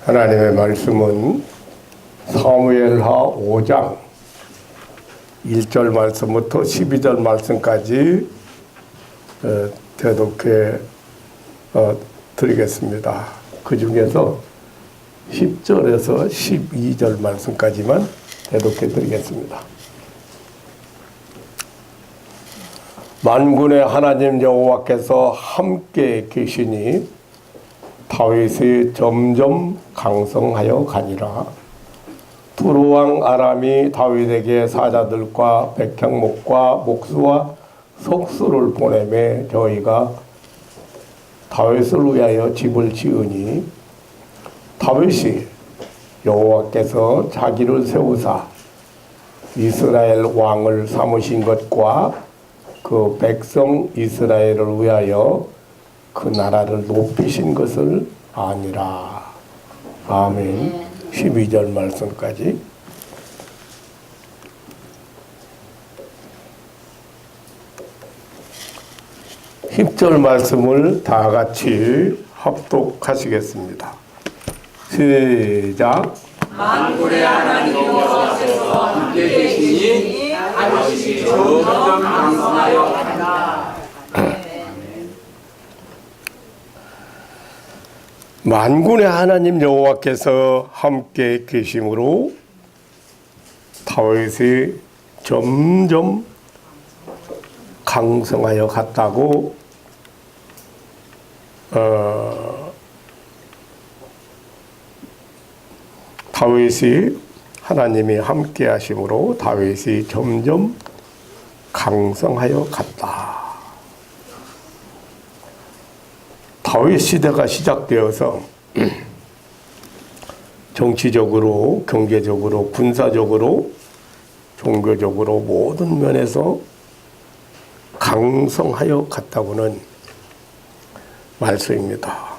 하나님의 말씀은 사무엘하 5장 1절 말씀부터 12절 말씀까지 대독해 드리겠습니다. 그 중에서 10절에서 12절 말씀까지만 대독해 드리겠습니다. 만군의 하나님 여호와께서 함께 계시니 다윗이 점점 강성하여 가니라. 두루왕 아람이 다윗에게 사자들과 백향목과 목수와 석수를 보내매 저희가 다윗을 위하여 집을 지으니 다윗이 여호와께서 자기를 세우사 이스라엘 왕을 삼으신 것과 그 백성 이스라엘을 위하여 그 나라를 높이신 것을 아니라. 아멘. 12절 말씀까지. (10절) 말씀을 다 같이 합독하시겠습니다. 시작. 만군의 하나님 여호와께서 함께 계시니 다윗이 점점 강성하여 간다. 만군의 하나님 여호와께서 함께 계심으로 다윗이 점점 강성하여 갔다고 다윗이 하나님이 함께 하심으로 다윗이 점점 강성하여 갔다. 다윗 시대가 시작되어서 정치적으로, 경제적으로, 군사적으로, 종교적으로 모든 면에서 강성하여 갔다고는 말씀입니다.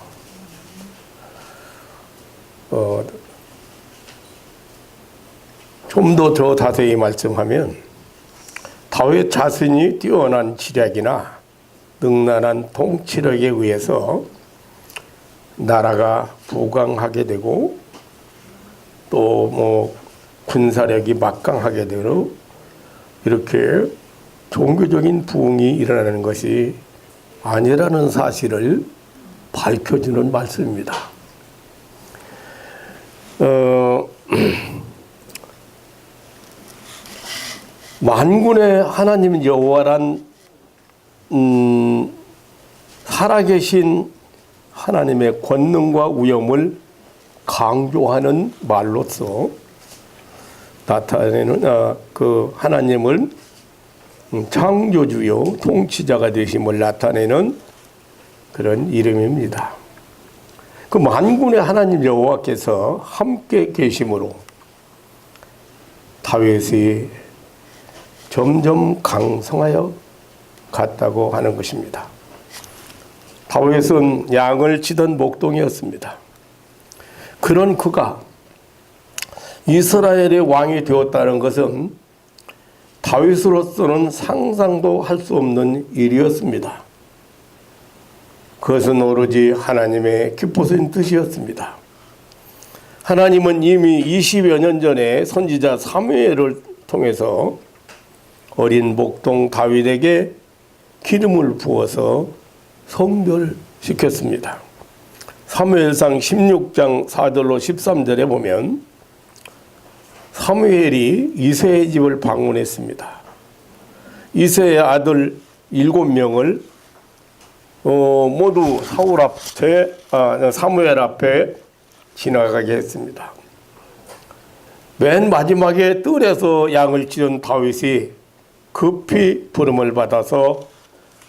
좀 더 자세히 말씀하면 다윗 자신이 뛰어난 지략이나 능란한 통치력에 의해서 나라가 부강하게 되고 또 군사력이 막강하게 되고 이렇게 종교적인 부흥이 일어나는 것이 아니라는 사실을 밝혀주는 말씀입니다. 만군의 하나님 여호와란 살아계신 하나님의 권능과 위엄을 강조하는 말로서 나타내는 그 하나님을 창조주요 통치자가 되심을 나타내는 그런 이름입니다. 그 만군의 하나님 여호와께서 함께 계심으로 다윗이 점점 강성하여 갔다고 하는 것입니다. 다윗은 양을 치던 목동이었습니다. 그런 그가 이스라엘의 왕이 되었다는 것은 다윗으로서는 상상도 할 수 없는 일이었습니다. 그것은 오로지 하나님의 기쁘신 뜻이었습니다. 하나님은 이미 20여 년 전에 선지자 사무엘을 통해서 어린 목동 다윗에게 기름을 부어서 성별시켰습니다. 사무엘상 16장 4절로 13절에 보면 사무엘이 이새의 집을 방문했습니다. 이새의 아들 7명을 모두 사무엘 앞에 지나가게 했습니다. 맨 마지막에 뜰에서 양을 치던 다윗이 급히 부름을 받아서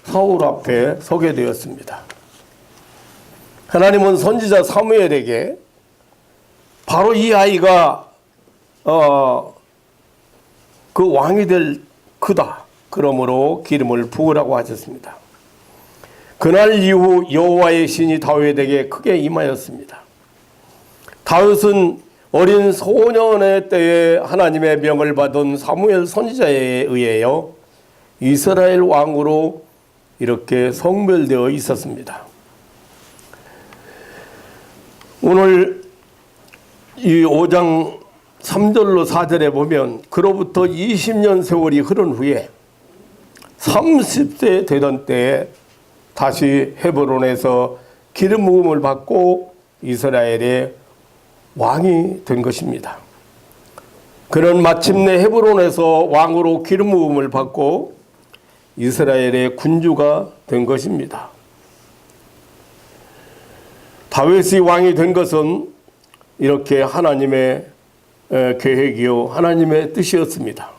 사울 앞에 서게 되었습니다. 하나님은 선지자 사무엘에게 바로 이 아이가 그 왕이 될 그다. 그러므로 기름을 부으라고 하셨습니다. 그날 이후 여호와의 신이 다윗에게 크게 임하였습니다. 다윗은 어린 소년의 때에 하나님의 명을 받은 사무엘 선지자에 의하여 이스라엘 왕으로 이렇게 성별되어 있었습니다. 오늘 이 5장 3절로 4절에 보면 그로부터 20년 세월이 흐른 후에 30세 되던 때에 다시 헤브론에서 기름 부음을 받고 이스라엘의 왕이 된 것입니다. 그는 마침내 헤브론에서 왕으로 기름 부음을 받고 이스라엘의 군주가 된 것입니다. 다윗이 왕이 된 것은 이렇게 하나님의 계획이요 하나님의 뜻이었습니다.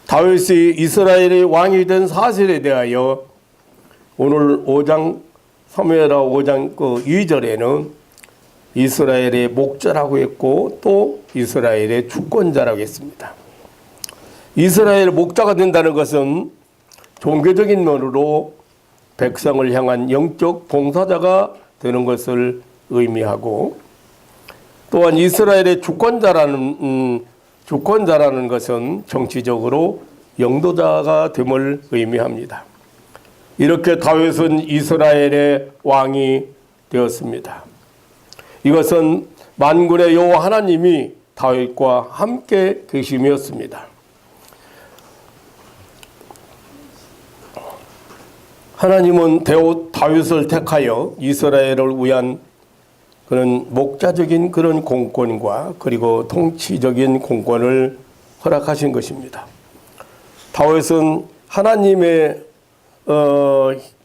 다윗이 이스라엘의 왕이 된 사실에 대하여 오늘 5장 사무엘하 5장 2절에는 이스라엘의 목자라고 했고 또 이스라엘의 주권자라고 했습니다. 이스라엘 목자가 된다는 것은 종교적인 면으로 백성을 향한 영적 봉사자가 되는 것을 의미하고 또한 이스라엘의 주권자라는 것은 정치적으로 영도자가 됨을 의미합니다. 이렇게 다윗은 이스라엘의 왕이 되었습니다. 이것은 만군의 여호와 하나님이 다윗과 함께 계심이었습니다. 하나님은 다윗을 택하여 이스라엘을 위한 그런 목자적인 그런 공권과 그리고 통치적인 공권을 허락하신 것입니다. 다윗은 하나님의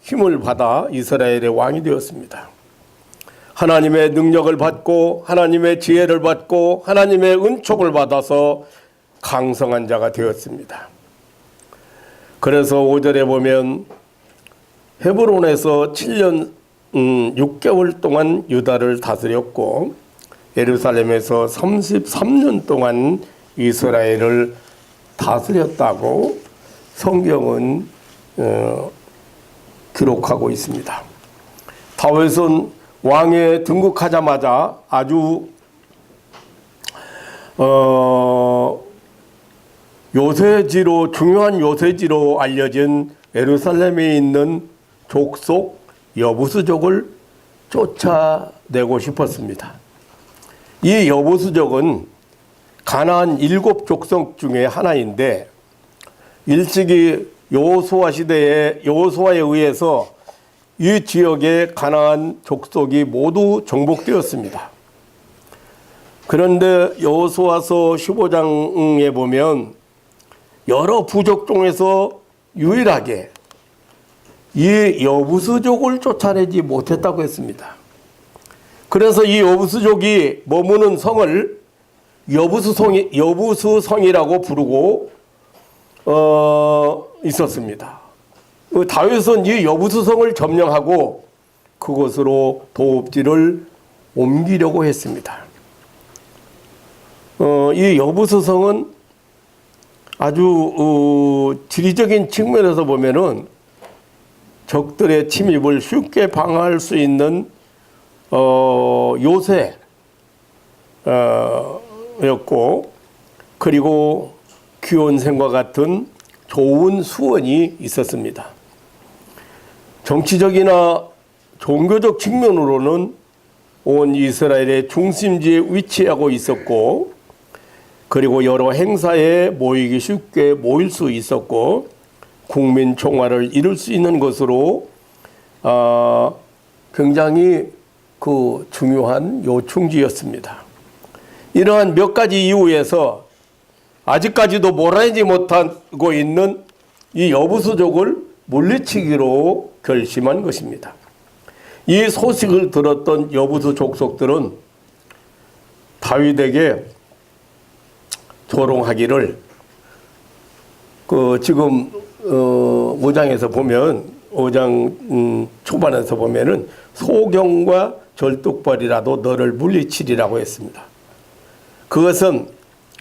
힘을 받아 이스라엘의 왕이 되었습니다. 하나님의 능력을 받고 하나님의 지혜를 받고 하나님의 은총을 받아서 강성한 자가 되었습니다. 그래서 5절에 보면 헤브론에서 7년 6개월 동안 유다를 다스렸고 예루살렘에서 33년 동안 이스라엘을 다스렸다고 성경은 기록하고 있습니다. 다윗은 왕에 등극하자마자 아주 중요한 요새지로 알려진 예루살렘에 있는 족속 여부수족을 쫓아내고 싶었습니다. 이 여부수족은 가나안 7족속 중에 하나인데 일찍이 여호수아 시대에 여호수아에 의해서 이 지역의 가나안 족속이 모두 정복되었습니다. 그런데 여호수아서 15장에 보면 여러 부족 중에서 유일하게 이 여부수족을 쫓아내지 못했다고 했습니다. 그래서 이 여부수족이 머무는 성을 여부수성이라고 부르고 있었습니다. 다윗은 이 여부수성을 점령하고 그곳으로 도읍지를 옮기려고 했습니다. 이 여부수성은 아주 지리적인 측면에서 보면은 적들의 침입을 쉽게 방어할 수 있는 요새였고 그리고 기온생과 같은 좋은 수원이 있었습니다. 정치적이나 종교적 측면으로는 온 이스라엘의 중심지에 위치하고 있었고 그리고 여러 행사에 모이기 쉽게 모일 수 있었고 국민 총화를 이룰 수 있는 것으로 굉장히 그 중요한 요충지였습니다. 이러한 몇 가지 이유에서 아직까지도 몰아내지 못하고 있는 이 여부수족을 물리치기로 결심한 것입니다. 이 소식을 들었던 여부수 족속들은 다윗에게 조롱하기를 지금 5장에서 보면 5장 초반에서 보면은 소경과 절뚝벌이라도 너를 물리치리라고 했습니다. 그것은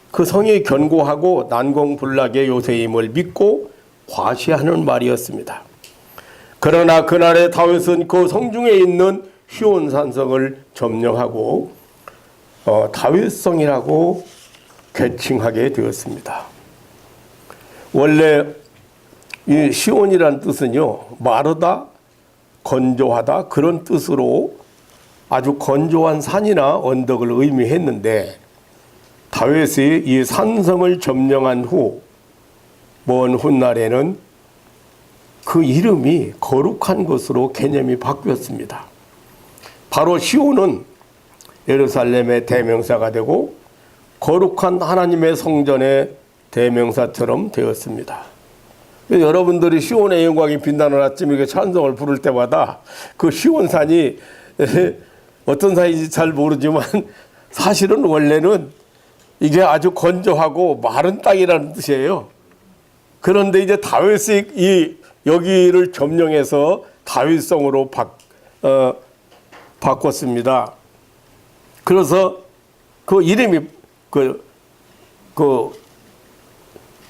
그 성이 견고하고 난공불락의 요새임을 믿고 과시하는 말이었습니다. 그러나 그날에 다윗은 그 성중에 있는 시온산성을 점령하고 다윗성이라고 개칭하게 되었습니다. 원래 이 시온이란 뜻은요 마르다, 건조하다 그런 뜻으로 아주 건조한 산이나 언덕을 의미했는데 다윗이 이 산성을 점령한 후 먼 훗날에는 그 이름이 거룩한 것으로 개념이 바뀌었습니다. 바로 시온은 예루살렘의 대명사가 되고 거룩한 하나님의 성전의 대명사처럼 되었습니다. 여러분들이 시온의 영광이 빛나는 아침 이렇게 찬송을 부를 때마다 그 시온산이 어떤 산인지 잘 모르지만 사실은 원래는 이게 아주 건조하고 마른 땅이라는 뜻이에요. 그런데 이제 다윗이 이 여기를 점령해서 다윗성으로 바꿨습니다. 그래서 그 이름이 그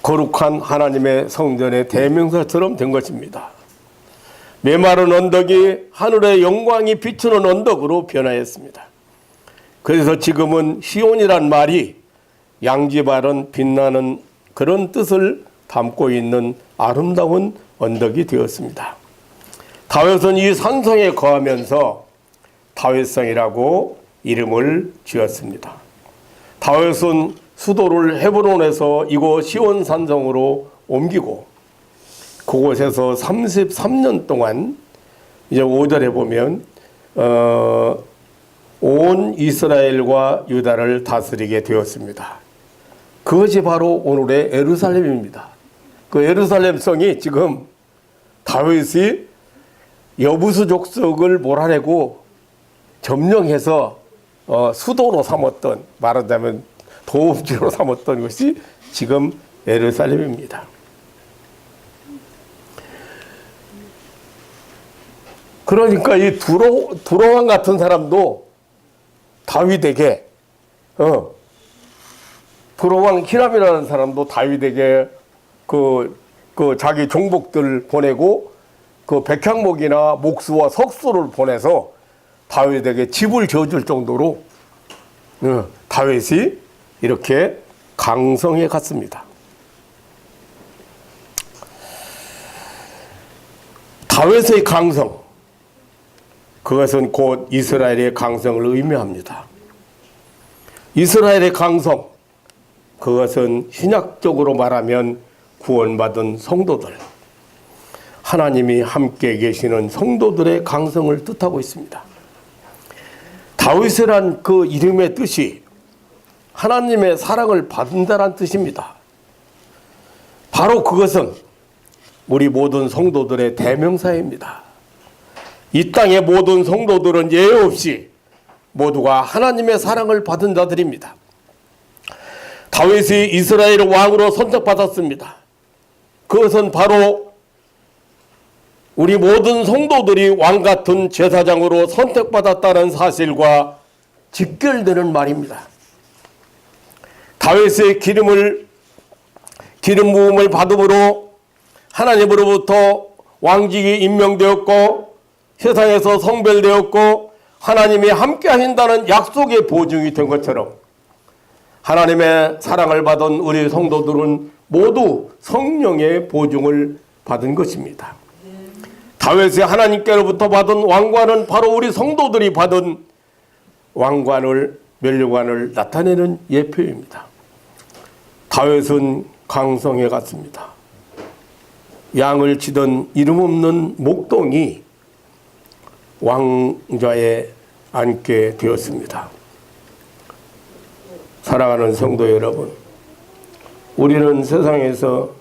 거룩한 하나님의 성전의 대명사처럼 된 것입니다. 메마른 언덕이 하늘의 영광이 비추는 언덕으로 변화했습니다. 그래서 지금은 시온이란 말이 양지바른 빛나는 그런 뜻을 담고 있는 아름다운 언덕이 되었습니다. 다윗은 이 산성에 거하면서 다윗성이라고 이름을 지었습니다. 다윗은 수도를 헤브론에서 이곳 시온 산성으로 옮기고 그곳에서 33년 동안 이제 5절에 보면 온 이스라엘과 유다를 다스리게 되었습니다. 그것이 바로 오늘의 예루살렘입니다. 그 예루살렘 성이 지금 다윗이 여부수 족속을 몰아내고 점령해서 수도로 삼았던, 말하자면 도읍지로 삼았던 것이 지금 예루살렘입니다. 그러니까 이 두로왕 같은 사람도 다윗에게 두로왕 히람이라는 사람도 다윗에게 그 자기 종복들 보내고 그 백향목이나 목수와 석수를 보내서 다윗에게 집을 지어줄 정도로 다윗이 이렇게 강성해 갔습니다. 다윗의 강성, 그것은 곧 이스라엘의 강성을 의미합니다. 이스라엘의 강성, 그것은 신약적으로 말하면 구원받은 성도들, 하나님이 함께 계시는 성도들의 강성을 뜻하고 있습니다. 다윗이란 그 이름의 뜻이 하나님의 사랑을 받는다는 뜻입니다. 바로 그것은 우리 모든 성도들의 대명사입니다. 이 땅의 모든 성도들은 예외 없이 모두가 하나님의 사랑을 받은 자들입니다. 다윗이 이스라엘 왕으로 선택받았습니다. 그것은 바로 우리 모든 성도들이 왕 같은 제사장으로 선택받았다는 사실과 직결되는 말입니다. 다윗의 기름 부음을 받음으로 하나님으로부터 왕직이 임명되었고 세상에서 성별되었고 하나님이 함께 하신다는 약속의 보증이 된 것처럼 하나님의 사랑을 받은 우리 성도들은 모두 성령의 보증을 받은 것입니다. 다윗이 하나님께로부터 받은 왕관은 바로 우리 성도들이 받은 왕관을, 면류관을 나타내는 예표입니다. 다윗은 강성해 갔습니다. 양을 치던 이름 없는 목동이 왕좌에 앉게 되었습니다. 사랑하는 성도 여러분, 우리는 세상에서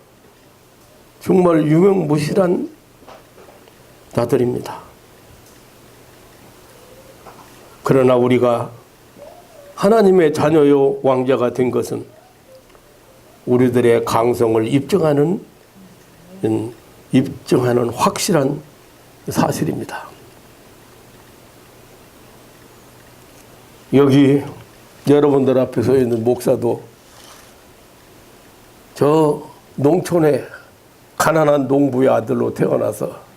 정말 유명무실한 자들입니다. 그러나 우리가 하나님의 자녀요 왕자가 된 것은 우리들의 강성을 입증하는 확실한 사실입니다. 여기 여러분들 앞에 서 있는 목사도 저 농촌의 가난한 농부의 아들로 태어나서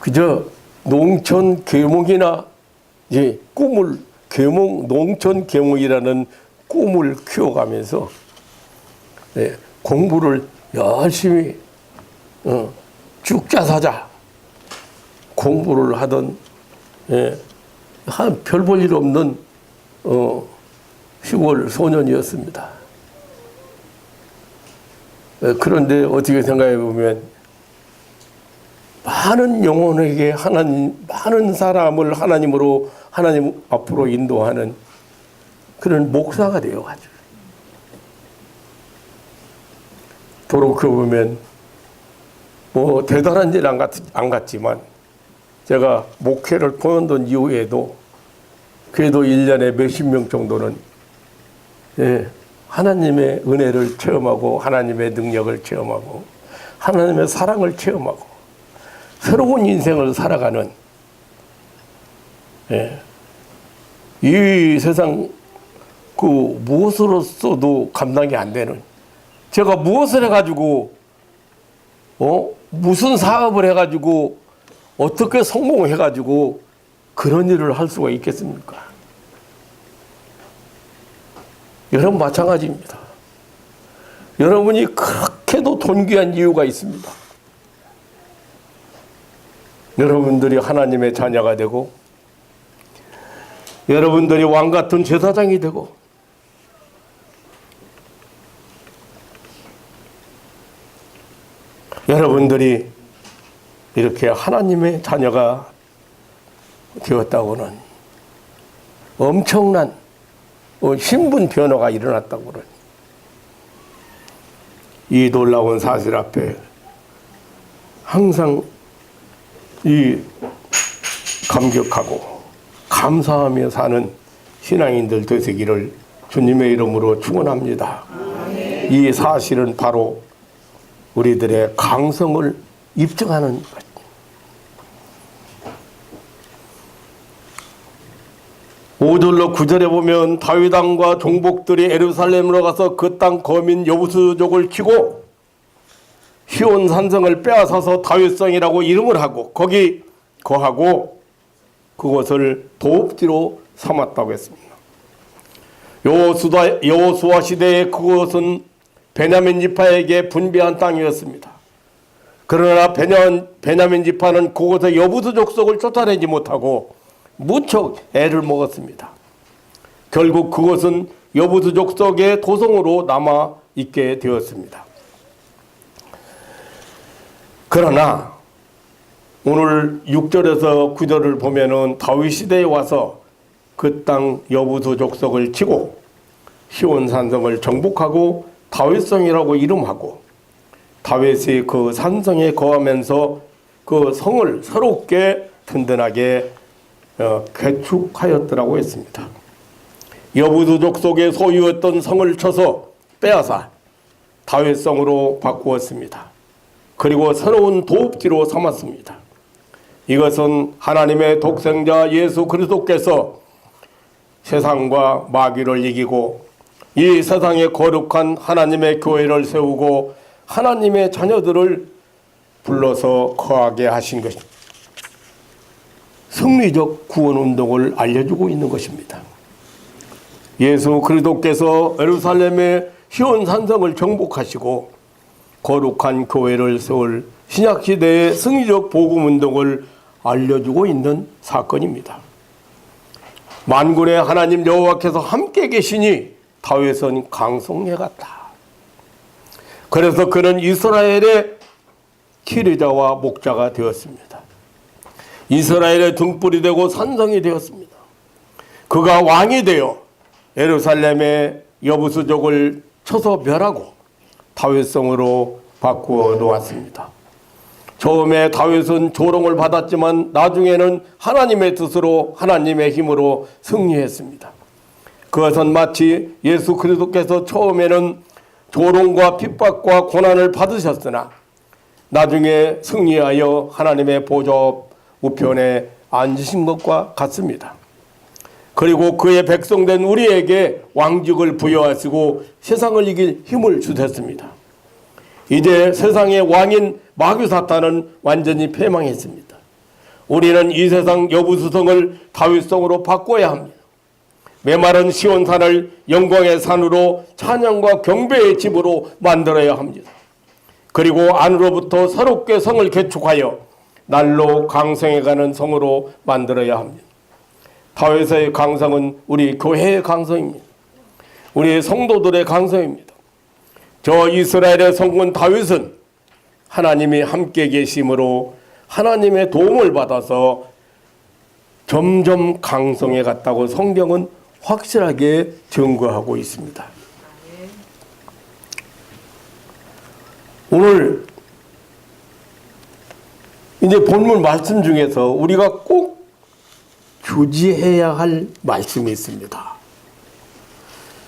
그저 농촌 계몽이나 꿈을 농촌 계몽이라는 꿈을 키워가면서 공부를 열심히 죽자 사자 공부를 하던 예, 별 볼 일 없는 시골 소년이었습니다. 예, 그런데 어떻게 생각해 보면 많은 영혼에게 많은 사람을 하나님 앞으로 인도하는 그런 목사가 되어가지고 돌이켜 보면 뭐 대단한 일 안 같지만 제가 목회를 그만둔 이후에도 그래도 1년에 몇십 명 정도는 하나님의 은혜를 체험하고 하나님의 능력을 체험하고 하나님의 사랑을 체험하고 새로운 인생을 살아가는 이 세상 그 무엇으로서도 감당이 안 되는 제가 무엇을 해가지고 무슨 사업을 해가지고 어떻게 성공해가지고 그런 일을 할 수가 있겠습니까? 여러분 마찬가지입니다. 여러분이 그렇게도 존귀한 이유가 있습니다. 여러분들이 하나님의 자녀가 되고 여러분들이 왕같은 제사장이 되고 여러분들이 이렇게 하나님의 자녀가 되었다고는 엄청난 신분 변화가 일어났다고는 이 놀라운 사실 앞에 항상 이 감격하고 감사하며 사는 신앙인들 되시기를 주님의 이름으로 축원합니다. 이 사실은 바로 우리들의 강성을 입증하는 것. 5절로 9절에 보면 다윗 왕과 종복들이 예루살렘으로 가서 그 땅 거민 여부수족을 치고 시온 산성을 빼앗아서 다윗성이라고 이름을 하고 거기 거하고 그곳을 도읍지로 삼았다고 했습니다. 여호수아 시대에 그곳은 베냐민 지파에게 분배한 땅이었습니다. 그러나 베냐민 지파는 그곳의 여부수 족속을 쫓아내지 못하고 무척 애를 먹었습니다. 결국 그곳은 여부수 족속의 도성으로 남아 있게 되었습니다. 그러나 오늘 6절에서 9절을 보면은 다윗 시대에 와서 그 땅 여부수 족속을 치고 시온 산성을 정복하고 다윗성이라고 이름하고 다윗이 그 산성에 거하면서 그 성을 새롭게 든든하게 개축하였더라고 했습니다. 여부수 족속의 소유였던 성을 쳐서 빼앗아 다윗성으로 바꾸었습니다. 그리고 새로운 도읍지로 삼았습니다. 이것은 하나님의 독생자 예수 그리스도께서 세상과 마귀를 이기고 이 세상에 거룩한 하나님의 교회를 세우고 하나님의 자녀들을 불러서 거하게 하신 것입니다. 승리적 구원 운동을 알려주고 있는 것입니다. 예수 그리스도께서 예루살렘의 시온 산성을 정복하시고 거룩한 교회를 세울 신약시대의 승리적 복음 운동을 알려주고 있는 사건입니다. 만군의 하나님 여호와께서 함께 계시니 다윗은 강성해 갔다. 그래서 그는 이스라엘의 키르자와 목자가 되었습니다. 이스라엘의 등불이 되고 산성이 되었습니다. 그가 왕이 되어 예루살렘의 여부수족을 쳐서 멸하고 다윗성으로 바꾸어 놓았습니다. 처음에 다윗은 조롱을 받았지만 나중에는 하나님의 뜻으로 하나님의 힘으로 승리했습니다. 그것은 마치 예수 그리스도께서 처음에는 조롱과 핍박과 고난을 받으셨으나 나중에 승리하여 하나님의 보좌 우편에 앉으신 것과 같습니다. 그리고 그의 백성된 우리에게 왕직을 부여하시고 세상을 이길 힘을 주셨습니다. 이제 세상의 왕인 마귀 사탄은 완전히 패망했습니다. 우리는 이 세상 여부수성을 다윗성으로 바꿔야 합니다. 메마른 시온산을 영광의 산으로 찬양과 경배의 집으로 만들어야 합니다. 그리고 안으로부터 새롭게 성을 개축하여 날로 강성해가는 성으로 만들어야 합니다. 다윗의 강성은 우리 교회의 강성입니다. 우리 성도들의 강성입니다. 저 이스라엘의 성군 다윗은 하나님이 함께 계심으로 하나님의 도움을 받아서 점점 강성해 갔다고 성경은 확실하게 증거하고 있습니다. 오늘 이제 본문 말씀 중에서 우리가 꼭 주지해야 할 말씀이 있습니다.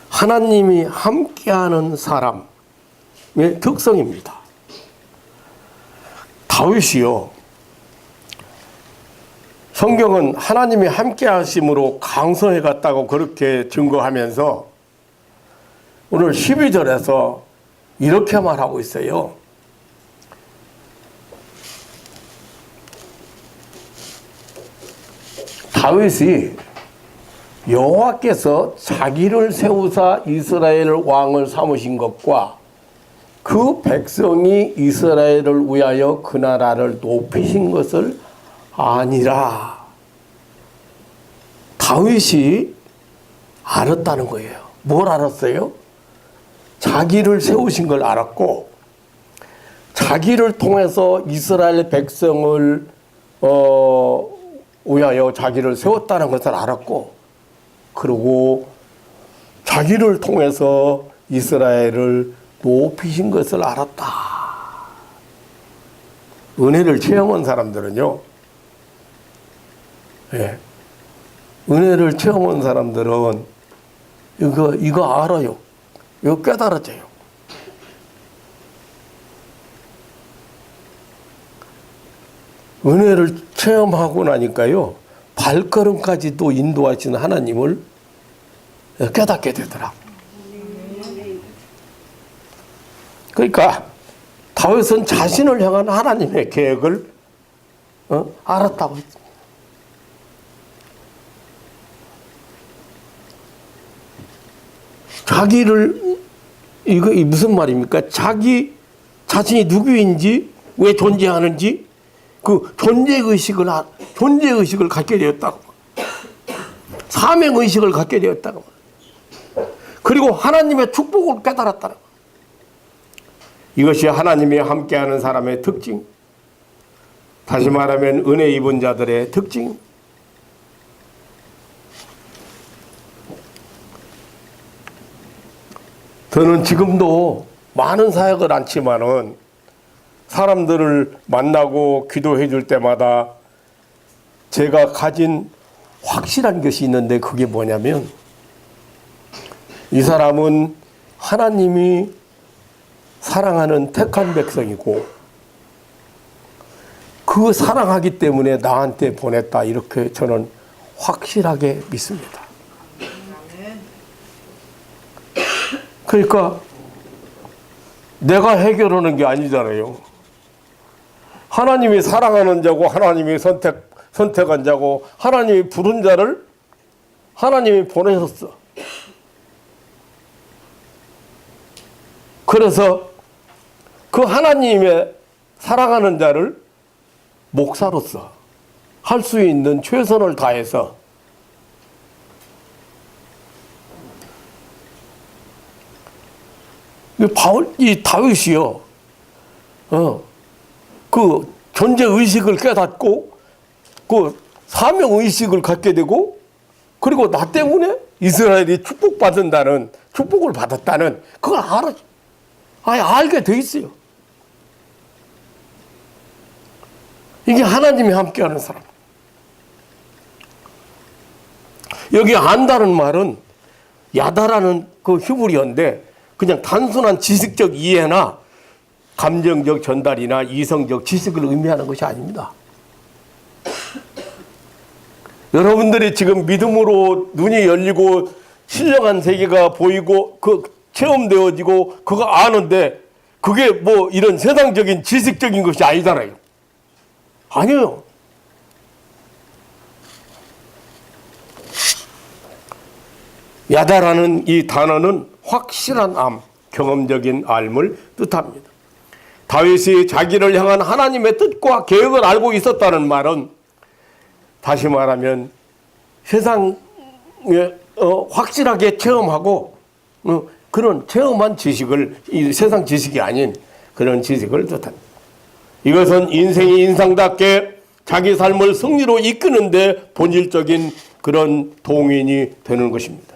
하나님이 함께하는 사람의 특성입니다. 다윗이요, 성경은 하나님이 함께하심으로 강성해 갔다고 그렇게 증거하면서 오늘 12절에서 이렇게 말하고 있어요. 다윗이 여호와께서 자기를 세우사 이스라엘 왕을 삼으신 것과 그 백성이 이스라엘을 위하여 그 나라를 높이신 것을 아니라, 다윗이 알았다는 거예요. 뭘 알았어요? 자기를 세우신 걸 알았고, 자기를 통해서 이스라엘 백성을 위하여 자기를 세웠다는 것을 알았고, 그리고 자기를 통해서 이스라엘을 높이신 것을 알았다. 은혜를 체험한 사람들은요, 예, 은혜를 체험한 사람들은 이거 알아요. 이거 깨달아져요. 은혜를 체험하고 나니까요, 발걸음까지도 인도하시는 하나님을 깨닫게 되더라. 그러니까 다윗은 자신을 향한 하나님의 계획을 알았다고 했습니다. 자기를, 이거 무슨 말입니까? 자신이 누구인지, 왜 존재하는지, 그 존재의식을 갖게 되었다고. 사명의식을 갖게 되었다고. 그리고 하나님의 축복을 깨달았다고. 이것이 하나님이 함께하는 사람의 특징, 다시 말하면 은혜 입은 자들의 특징. 저는 지금도 많은 사역을 않지만은 사람들을 만나고 기도해 줄 때마다 제가 가진 확실한 것이 있는데, 그게 뭐냐면, 이 사람은 하나님이 사랑하는 택한 백성이고 그 사랑하기 때문에 나한테 보냈다, 이렇게 저는 확실하게 믿습니다. 그러니까 내가 해결하는 게 아니잖아요. 하나님이 사랑하는 자고, 하나님이 선택한 자고, 하나님이 부른 자를 하나님이 보내셨어. 그래서 그 하나님의 사랑하는 자를 목사로서 할 수 있는 최선을 다해서 이 다윗이요, 그 존재 의식을 깨닫고 그 사명 의식을 갖게 되고, 그리고 나 때문에 이스라엘이 축복받는다는, 축복을 받았다는 그걸 알게 돼 있어요. 이게 하나님이 함께하는 사람. 여기 안다는 말은 야다라는 그 히브리어인데, 그냥 단순한 지식적 이해나 감정적 전달이나 이성적 지식을 의미하는 것이 아닙니다. 여러분들이 지금 믿음으로 눈이 열리고 신령한 세계가 보이고 그 체험되어지고 그거 아는데, 그게 뭐 이런 세상적인 지식적인 것이 아니잖아요. 아니에요. 야다라는 이 단어는 확실한 암, 경험적인 알을 뜻합니다. 다윗이 자기를 향한 하나님의 뜻과 계획을 알고 있었다는 말은 다시 말하면 세상에 확실하게 체험하고 그런 체험한 지식을, 이 세상 지식이 아닌 그런 지식을 뜻합니다. 이것은 인생이 인상답게 자기 삶을 승리로 이끄는데 본질적인 그런 동인이 되는 것입니다.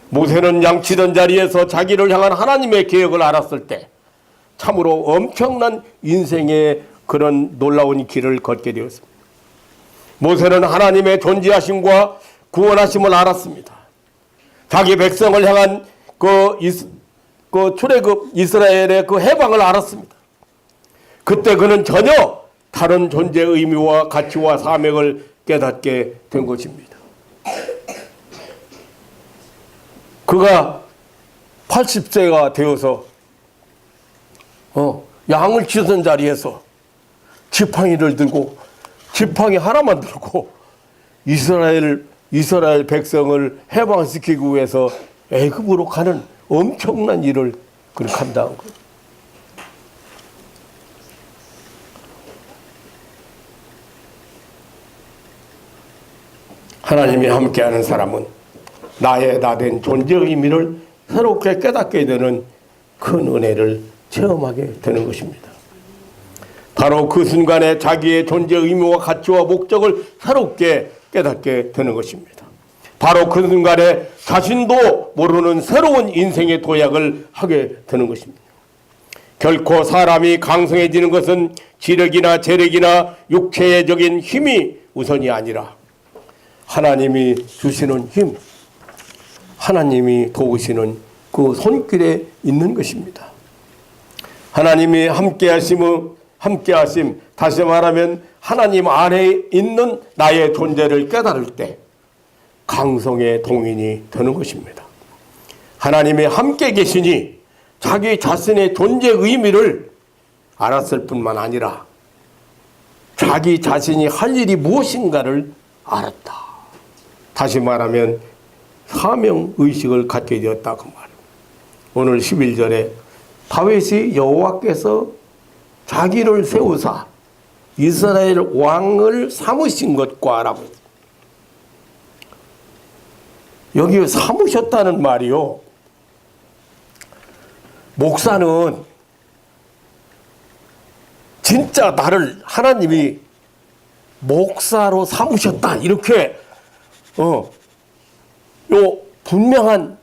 모세는 양치던 자리에서 자기를 향한 하나님의 계획을 알았을 때 참으로 엄청난 인생의 그런 놀라운 길을 걷게 되었습니다. 모세는 하나님의 존재하심과 구원하심을 알았습니다. 자기 백성을 향한 그 출애굽 이스라엘의 그 해방을 알았습니다. 그때 그는 전혀 다른 존재의 의미와 가치와 사명을 깨닫게 된 것입니다. 그가 80세가 되어서 양을 치던 자리에서 지팡이를 들고, 지팡이 하나만 들고 이스라엘 백성을 해방시키기 위해서 애굽으로 가는 엄청난 일을 그렇게 감당한 거예요. 하나님이 함께하는 사람은 나의 나된 존재의 의미를 새롭게 깨닫게 되는 큰 은혜를 체험하게 되는 것입니다. 바로 그 순간에 자기의 존재의 의미와 가치와 목적을 새롭게 깨닫게 되는 것입니다. 바로 그 순간에 자신도 모르는 새로운 인생의 도약을 하게 되는 것입니다. 결코 사람이 강성해지는 것은 지력이나 재력이나 육체적인 힘이 우선이 아니라 하나님이 주시는 힘, 하나님이 도우시는 그 손길에 있는 것입니다. 하나님이 함께하심, 다시 말하면 하나님 안에 있는 나의 존재를 깨달을 때 강성의 동인이 되는 것입니다. 하나님이 함께 계시니 자기 자신의 존재 의미를 알았을 뿐만 아니라 자기 자신이 할 일이 무엇인가를 알았다. 다시 말하면 사명의식을 갖게 되었다 그 말. 오늘 11절에 다윗이 여호와께서 자기를 세우사 이스라엘 왕을 삼으신 것과 라고 했습니다. 여기 삼으셨다는 말이요, 목사는 진짜 나를 하나님이 목사로 삼으셨다 이렇게 요 분명한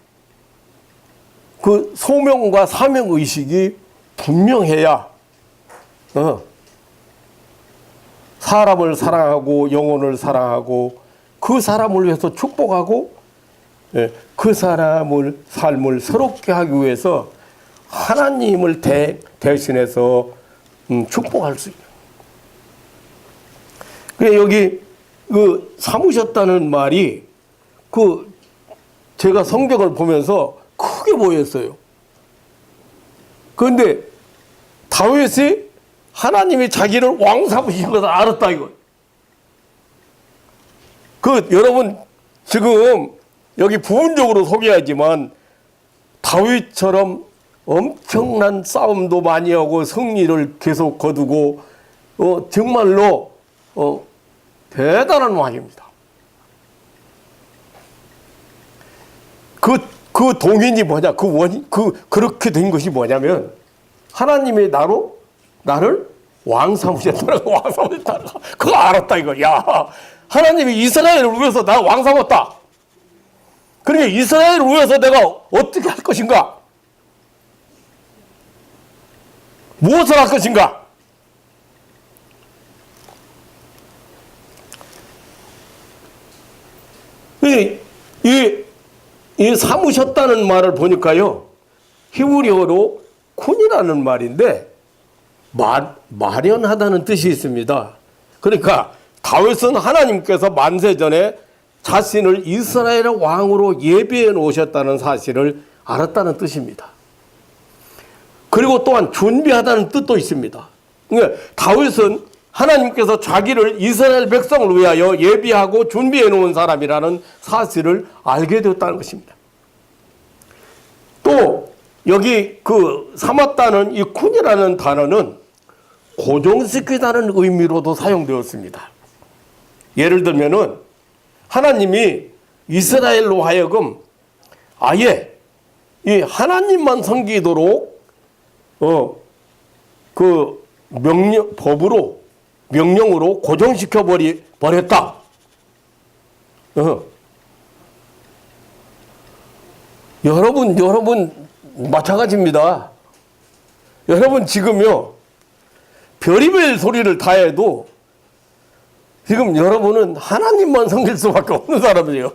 그 소명과 사명 의식이 분명해야 사람을 사랑하고 영혼을 사랑하고 그 사람을 위해서 축복하고 그 사람을 삶을 새롭게 하기 위해서 하나님을 대신해서 축복할 수 있는. 그래 여기 그 삼으셨다는 말이 그 제가 성경을 보면서 크게 보였어요. 그런데 다윗이 하나님이 자기를 왕 삼으신 것을 알았다 이거. 그 여러분 지금 여기 부분적으로 소개하지만 다윗처럼 엄청난 싸움도 많이 하고 승리를 계속 거두고 정말로 대단한 왕입니다. 그 동인이 뭐냐? 그렇게 된 것이 뭐냐면 하나님이 나를 왕 삼으셨다고 왕 삼으셨다고 그거 알았다 이거. 야, 하나님이 이스라엘을 위해서 나 왕 삼았다. 그러니까 이스라엘을 위해서 내가 어떻게 할 것인가? 무엇을 할 것인가? 이 삼으셨다는 말을 보니까요, 히브리어로 쿤이라는 말인데 마련하다는 뜻이 있습니다. 그러니까 다윗은 하나님께서 만세 전에 자신을 이스라엘의 왕으로 예비해 놓으셨다는 사실을 알았다는 뜻입니다. 그리고 또한 준비하다는 뜻도 있습니다. 그러니까 다윗은 하나님께서 자기를 이스라엘 백성을 위하여 예비하고 준비해 놓은 사람이라는 사실을 알게 되었다는 것입니다. 또 여기 그 삼았다는 이 쿤이라는 단어는 고정시키다는 의미로도 사용되었습니다. 예를 들면은 하나님이 이스라엘로 하여금 아예 이 하나님만 섬기도록 그 법으로 명령으로 고정시켜 버렸다. 여러분 마찬가지입니다. 여러분 지금요 별의별 소리를 다 해도 지금 여러분은 하나님만 섬길 수밖에 없는 사람이에요.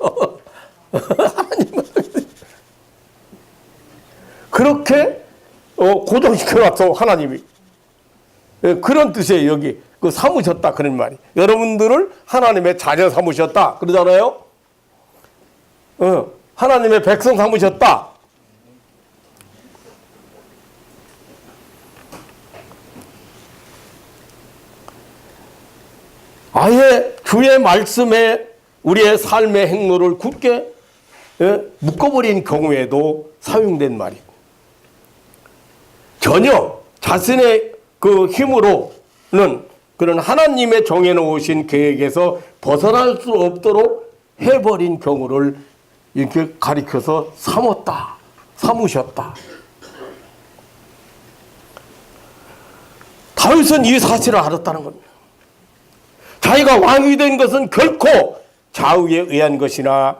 하나님만 그렇게 고정시켜놨어 하나님이. 그런 뜻이에요. 여기 그 삼으셨다 그런 말이. 여러분들을 하나님의 자녀 삼으셨다 그러잖아요. 하나님의 백성 삼으셨다. 아예 주의 말씀에 우리의 삶의 행로를 굳게 묶어버린 경우에도 사용된 말이에요. 전혀 자신의 그 힘으로는 그런 하나님의 정해놓으신 계획에서 벗어날 수 없도록 해버린 경우를 이렇게 가리켜서 삼았다, 삼으셨다. 다윗은 이 사실을 알았다는 겁니다. 자기가 왕이 된 것은 결코 좌우에 의한 것이나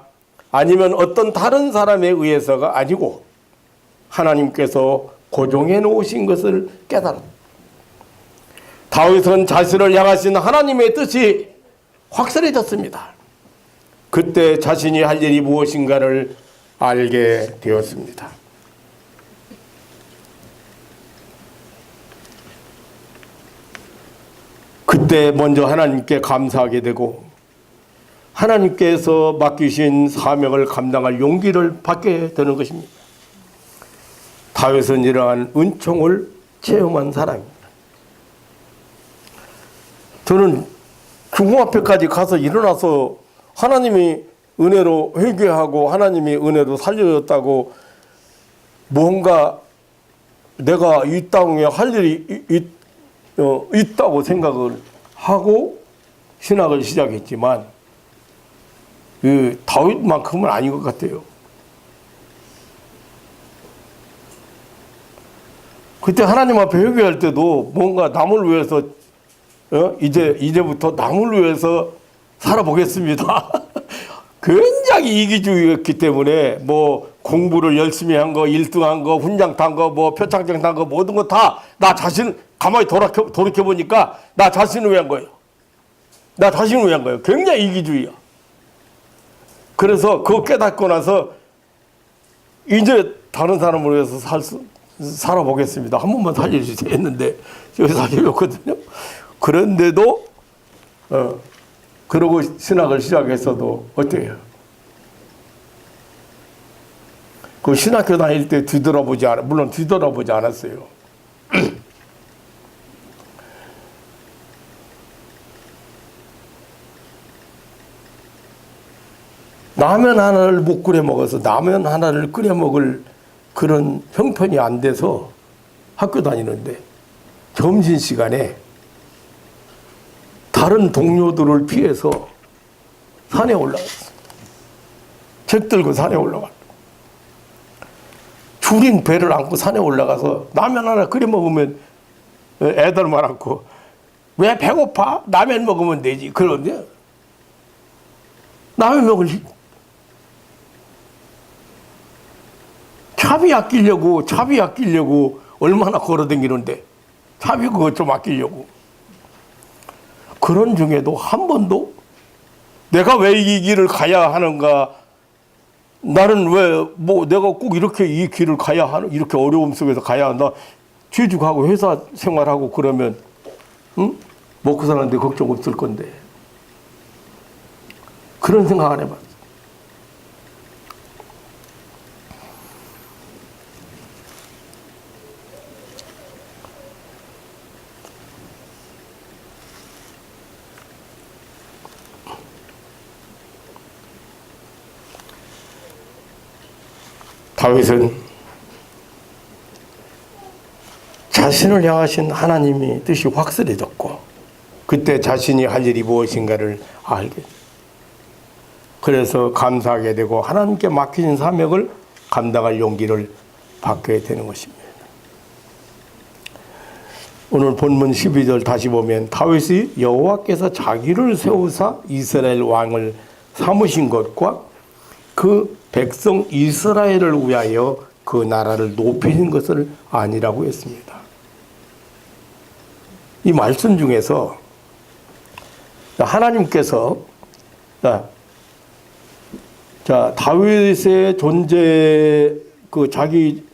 아니면 어떤 다른 사람에 의해서가 아니고 하나님께서 고정해 놓으신 것을 깨달았다. 다윗은 자신을 향하신 하나님의 뜻이 확실해졌습니다. 그때 자신이 할 일이 무엇인가를 알게 되었습니다. 그때 먼저 하나님께 감사하게 되고 하나님께서 맡기신 사명을 감당할 용기를 받게 되는 것입니다. 다윗은 이러한 은총을 체험한 사람입니다. 저는 중공 앞에까지 가서 일어나서 하나님이 은혜로 회개하고 하나님이 은혜로 살려줬다고 뭔가 내가 이 땅에 할 일이 있다고 생각을 하고 신학을 시작했지만 다윗만큼은 아닌 것 같아요. 그때 하나님 앞에 회개할 때도 뭔가 남을 위해서 이제부터 남을 위해서 살아보겠습니다. 굉장히 이기주의였기 때문에 뭐 공부를 열심히 한 거, 1등한 거, 훈장 탄 거, 뭐 표창장 탄 거 모든 거 다 나 자신 가만히 돌이켜 보니까 나 자신을 위한 거예요. 나 자신을 위한 거예요. 굉장히 이기주의야. 그래서 그거 깨닫고 나서 이제 다른 사람을 위해서 살아보겠습니다. 한 번만 살려주세요 했는데 여기 살려줬거든요. 그런데도 그러고 신학을 시작했어도 어때요? 그 신학교 다닐 때 물론 뒤돌아보지 않았어요. 라면 하나를 못 끓여 먹어서 라면 하나를 끓여 먹을 그런 형편이 안 돼서 학교 다니는데 점심시간에 다른 동료들을 피해서 산에 올라갔어. 책 들고 산에 올라갔어. 줄인 배를 안고 산에 올라가서 라면 하나 끓여 먹으면 애들 말았고 왜 배고파? 라면 먹으면 되지. 그런데 라면 먹을 차비 아끼려고 얼마나 걸어다니는데 차비 그거 좀 아끼려고. 그런 중에도 한 번도 내가 왜 이 길을 가야 하는가, 나는 왜 내가 꼭 이렇게 이 길을 가야 하는, 이렇게 어려움 속에서 가야 한다, 취직하고 회사 생활하고 그러면 먹고 사는데 걱정 없을 건데 그런 생각 안 해봤어. 다윗은 자신을 향하신 하나님의 뜻이 확실해졌고 그때 자신이 할 일이 무엇인가를 알게 그래서 감사하게 되고 하나님께 맡기신 사명을 감당할 용기를 받게 되는 것입니다. 오늘 본문 12절 다시 보면 다윗이 여호와께서 자기를 세우사 이스라엘 왕을 삼으신 것과 그 백성 이스라엘을 위하여 그 나라를 높이신 것을 아니라고 했습니다. 이 말씀 중에서 하나님께서 다윗의 존재 자기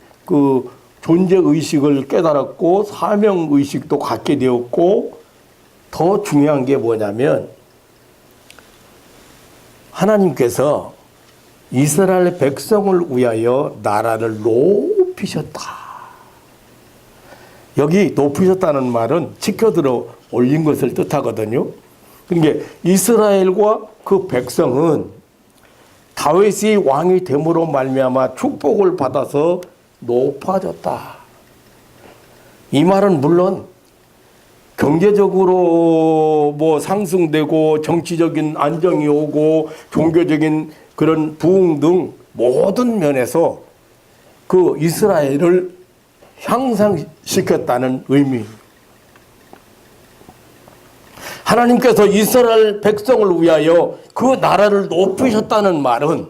존재 의식을 깨달았고 사명 의식도 갖게 되었고 더 중요한 게 뭐냐면 하나님께서 이스라엘 백성을 위하여 나라를 높이셨다. 여기 높이셨다는 말은 치켜들어 올린 것을 뜻하거든요. 그러니까 이스라엘과 그 백성은 다윗이 왕이 됨으로 말미암아 축복을 받아서 높아졌다. 이 말은 물론 경제적으로 상승되고 정치적인 안정이 오고 종교적인 그런 부흥 등 모든 면에서 그 이스라엘을 향상시켰다는 의미입니다. 하나님께서 이스라엘 백성을 위하여 그 나라를 높이셨다는 말은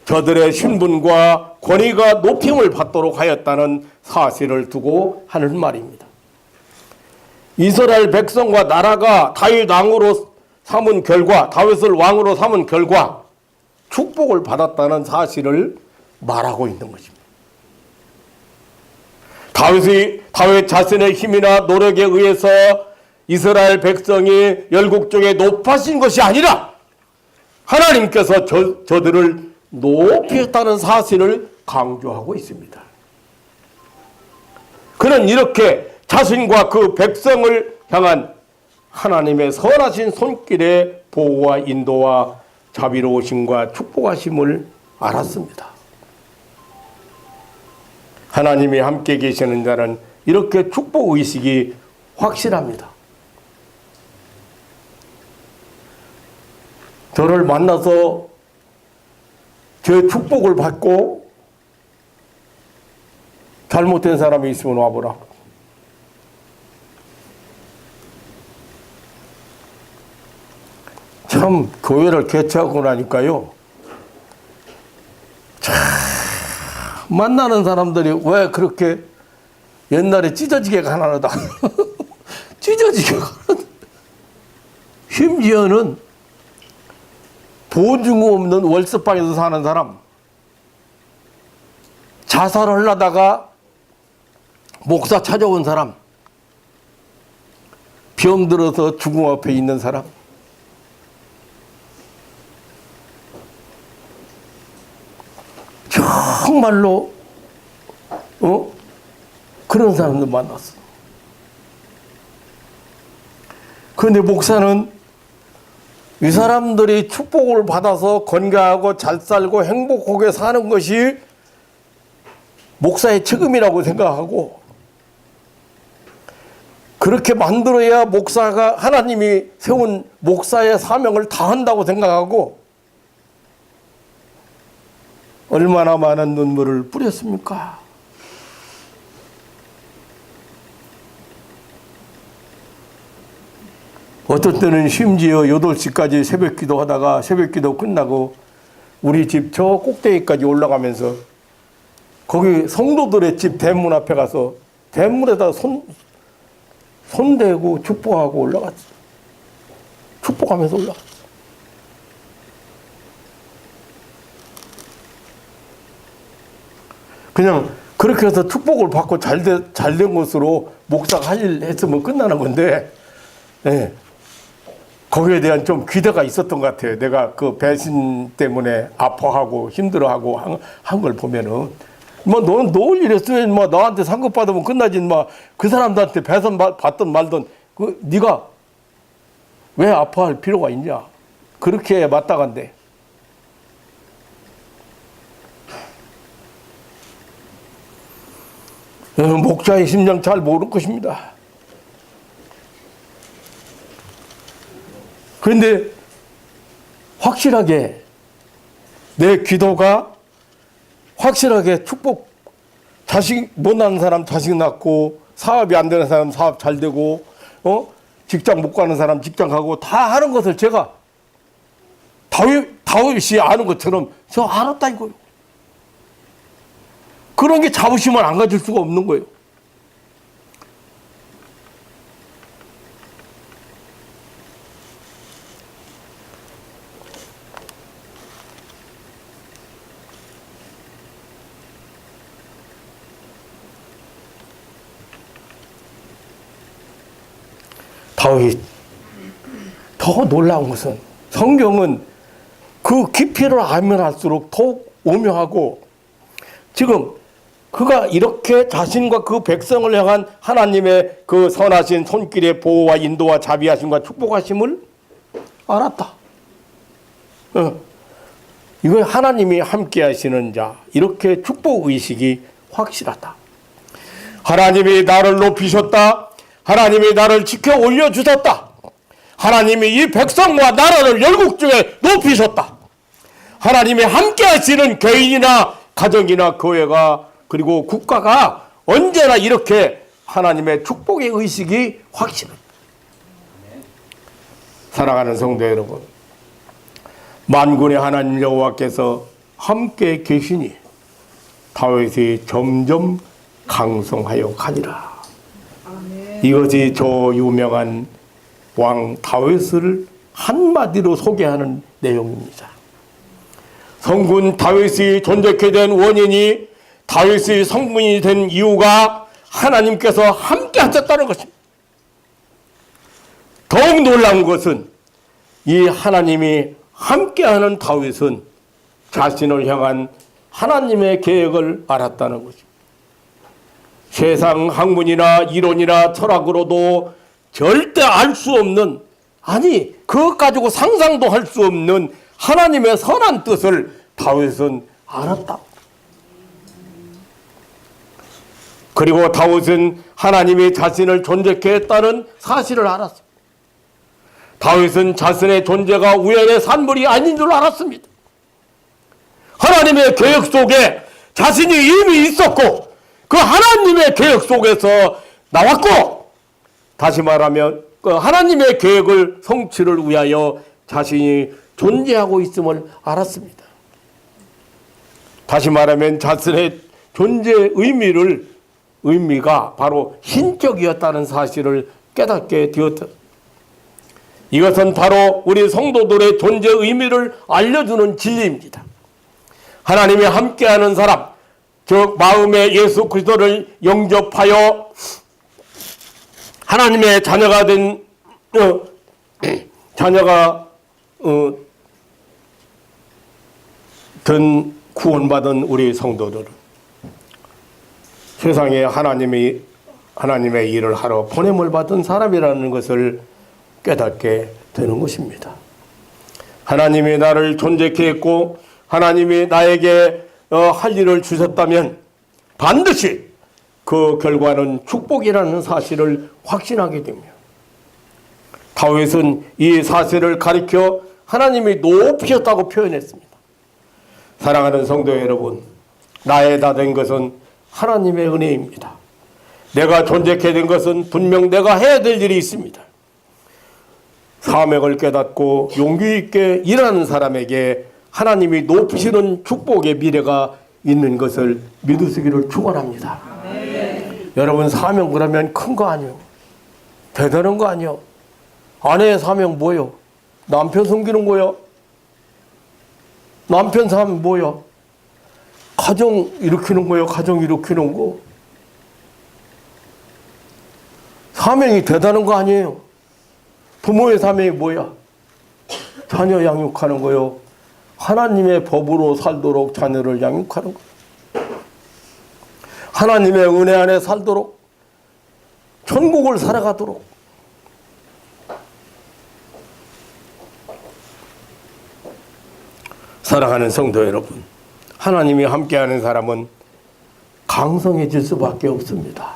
저들의 신분과 권위가 높임을 받도록 하였다는 사실을 두고 하는 말입니다. 이스라엘 백성과 나라가 다윗 왕으로 삼은 결과, 다윗을 왕으로 삼은 결과 축복을 받았다는 사실을 말하고 있는 것입니다. 다윗 자신의 힘이나 노력에 의해서 이스라엘 백성이 열국중에 높아진 것이 아니라 하나님께서 저들을 높이셨다는 사실을 강조하고 있습니다. 그는 이렇게 자신과 그 백성을 향한 하나님의 선하신 손길의 보호와 인도와 자비로우심과 축복하심을 알았습니다. 하나님이 함께 계시는 자는 이렇게 축복의식이 확실합니다. 저를 만나서 제 축복을 받고 잘못된 사람이 있으면 와보라. 참 교회를 개최하고 나니까요. 참 만나는 사람들이 왜 그렇게 옛날에 찢어지게 가난하다. 찢어지게 가난하다. 심지어는 보증 없는 월세방에서 사는 사람, 자살을 하다가 목사 찾아온 사람, 병들어서 죽음 앞에 있는 사람, 정말로 그런 사람들 만났어. 그런데 목사는 이 사람들이 축복을 받아서 건강하고 잘 살고 행복하게 사는 것이 목사의 책임이라고 생각하고 그렇게 만들어야 목사가 하나님이 세운 목사의 사명을 다한다고 생각하고 얼마나 많은 눈물을 뿌렸습니까? 어떤 때는 심지어 8시까지 새벽기도 하다가 새벽기도 끝나고 우리 집 저 꼭대기까지 올라가면서 거기 성도들의 집 대문 앞에 가서 대문에다 손대고 축복하고 올라갔어. 축복하면서 올라갔어. 그냥 그렇게 해서 축복을 받고 잘된 것으로 목사가 할 일 했으면 끝나는 건데, 네. 거기에 대한 좀 기대가 있었던 것 같아요. 내가 그 배신 때문에 아파하고 힘들어하고 한 걸 보면은, 너는 너 이랬으면 나한테 상급 받으면 끝나지, 그 사람들한테 배선 받든 말든, 네가 왜 아파할 필요가 있냐. 그렇게 맞다간데. 목자의 심령 잘 모를 것입니다. 그런데 확실하게 내 기도가 확실하게 축복, 자식 못 낳는 사람 자식 낳고, 사업이 안 되는 사람 사업 잘 되고, 직장 못 가는 사람 직장 가고, 다 하는 것을 제가 다윗이 아는 것처럼 저 알았다 이거요. 그런 게 자부심을 안 가질 수가 없는 거예요. 다윗, 더 놀라운 것은 성경은 그 깊이를 알면 알수록 더욱 오묘하고, 지금 그가 이렇게 자신과 그 백성을 향한 하나님의 그 선하신 손길의 보호와 인도와 자비하심과 축복하심을 알았다. 이건 하나님이 함께 하시는 자, 이렇게 축복의식이 확실하다. 하나님이 나를 높이셨다. 하나님이 나를 지켜 올려주셨다. 하나님이 이 백성과 나라를 열국 중에 높이셨다. 하나님이 함께 하시는 개인이나 가정이나 교회가 그리고 국가가 언제나 이렇게 하나님의 축복의 의식이 확실합니다. 사랑하는 성도 여러분, 만군의 하나님 여호와께서 함께 계시니 다윗이 점점 강성하여 가니라. 이것이 저 유명한 왕 다윗을 한마디로 소개하는 내용입니다. 성군 다윗이 존재케 된 원인이, 다윗의 성군이 된 이유가 하나님께서 함께 하셨다는 것입니다. 더욱 놀라운 것은 이 하나님이 함께하는 다윗은 자신을 향한 하나님의 계획을 알았다는 것입니다. 세상 학문이나 이론이나 철학으로도 절대 알 수 없는, 아니 그것 가지고 상상도 할 수 없는 하나님의 선한 뜻을 다윗은 알았다. 그리고 다윗은 하나님이 자신을 존재케 했다는 사실을 알았습니다. 다윗은 자신의 존재가 우연의 산물이 아닌 줄 알았습니다. 하나님의 계획 속에 자신이 이미 있었고, 그 하나님의 계획 속에서 나왔고, 다시 말하면 그 하나님의 계획을 성취를 위하여 자신이 존재하고 있음을 알았습니다. 다시 말하면 자신의 존재의 의미가 바로 신적이었다는 사실을 깨닫게 되었다. 이것은 바로 우리 성도들의 존재 의미를 알려주는 진리입니다. 하나님이 함께하는 사람, 즉 마음에 예수 그리스도를 영접하여 하나님의 자녀가 된 구원받은 우리 성도들은 세상에 하나님의 일을 하러 보냄을 받은 사람이라는 것을 깨닫게 되는 것입니다. 하나님이 나를 존재케 했고 하나님이 나에게 할 일을 주셨다면 반드시 그 결과는 축복이라는 사실을 확신하게 됩니다. 다윗은 이 사실을 가리켜 하나님이 높이셨다고 표현했습니다. 사랑하는 성도 여러분, 나의 다 된 것은 하나님의 은혜입니다. 내가 존재케 된 것은 분명 내가 해야 될 일이 있습니다. 사명을 깨닫고 용기 있게 일하는 사람에게 하나님이 높이시는 축복의 미래가 있는 것을 믿으시기를 축원합니다. 여러분, 사명 그러면 큰 거 아니요, 대단한 거 아니요. 아내의 사명 뭐요? 남편 섬기는 거요. 남편 사명 뭐요? 가정 일으키는 거요. 가정 일으키는 거. 사명이 대단한 거 아니에요. 부모의 사명이 뭐야? 자녀 양육하는 거요. 하나님의 법으로 살도록 자녀를 양육하는 거. 하나님의 은혜 안에 살도록, 천국을 살아가도록. 사랑하는 성도 여러분, 하나님이 함께하는 사람은 강성해질 수밖에 없습니다.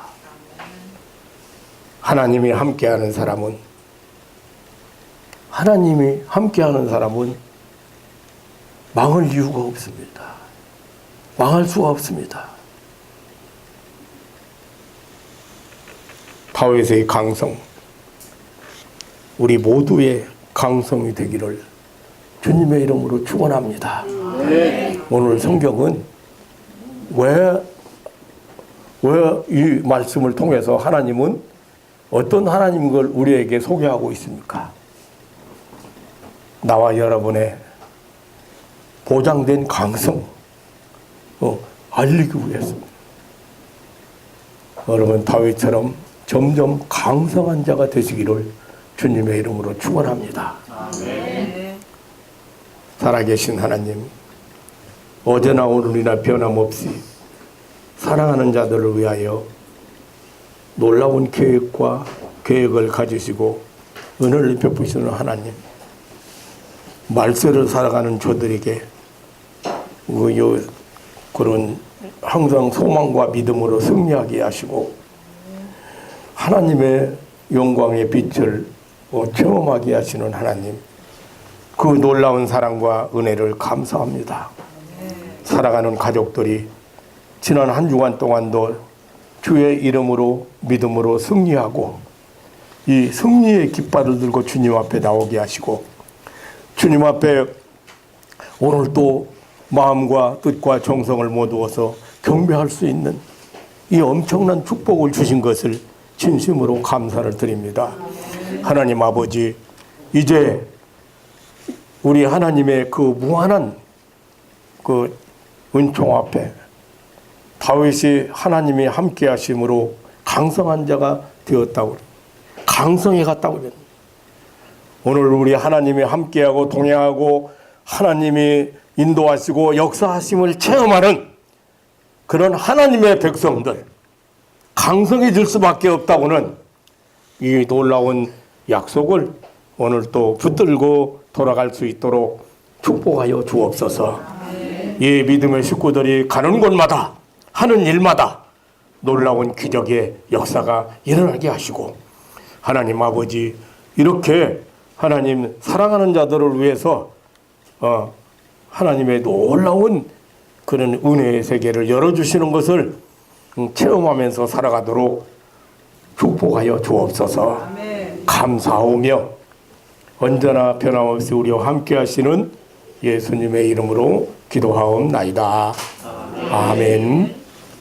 하나님이 함께하는 사람은 망할 이유가 없습니다. 망할 수가 없습니다. 다윗의 강성, 우리 모두의 강성이 되기를 주님의 이름으로 축원합니다. 오늘 성경은 왜 이 말씀을 통해서 하나님은 어떤 하나님인 걸 우리에게 소개하고 있습니까? 나와 여러분의 보장된 강성 알리기 위해서입니다. 여러분 다윗처럼 점점 강성한 자가 되시기를 주님의 이름으로 축원합니다. 살아계신 하나님, 어제나 오늘이나 변함없이 사랑하는 자들을 위하여 놀라운 계획을 가지시고 은혜를 베푸시는 하나님, 말세를 살아가는 저들에게 그런 항상 소망과 믿음으로 승리하게 하시고 하나님의 영광의 빛을 체험하게 하시는 하나님, 그 놀라운 사랑과 은혜를 감사합니다. 살아가는 가족들이 지난 한 주간 동안도 주의 이름으로 믿음으로 승리하고 이 승리의 깃발을 들고 주님 앞에 나오게 하시고 주님 앞에 오늘 또 마음과 뜻과 정성을 모두어서 경배할 수 있는 이 엄청난 축복을 주신 것을 진심으로 감사를 드립니다. 하나님 아버지, 이제 우리 하나님의 그 무한한 그 은총 앞에 다윗이 하나님이 함께 하심으로 강성한 자가 되었다고, 강성해 갔다고. 오늘 우리 하나님이 함께하고 동행하고 하나님이 인도하시고 역사하심을 체험하는 그런 하나님의 백성들, 강성해질 수밖에 없다고는 이 놀라운 약속을 오늘 또 붙들고 돌아갈 수 있도록 축복하여 주옵소서. 이 믿음의 식구들이 가는 곳마다 하는 일마다 놀라운 기적의 역사가 일어나게 하시고 하나님 아버지, 이렇게 하나님 사랑하는 자들을 위해서 하나님의 놀라운 그런 은혜의 세계를 열어주시는 것을 체험하면서 살아가도록 축복하여 주옵소서. 감사하며 언제나 변함없이 우리와 함께 하시는 예수님의 이름으로 기도하옵나이다. 아멘.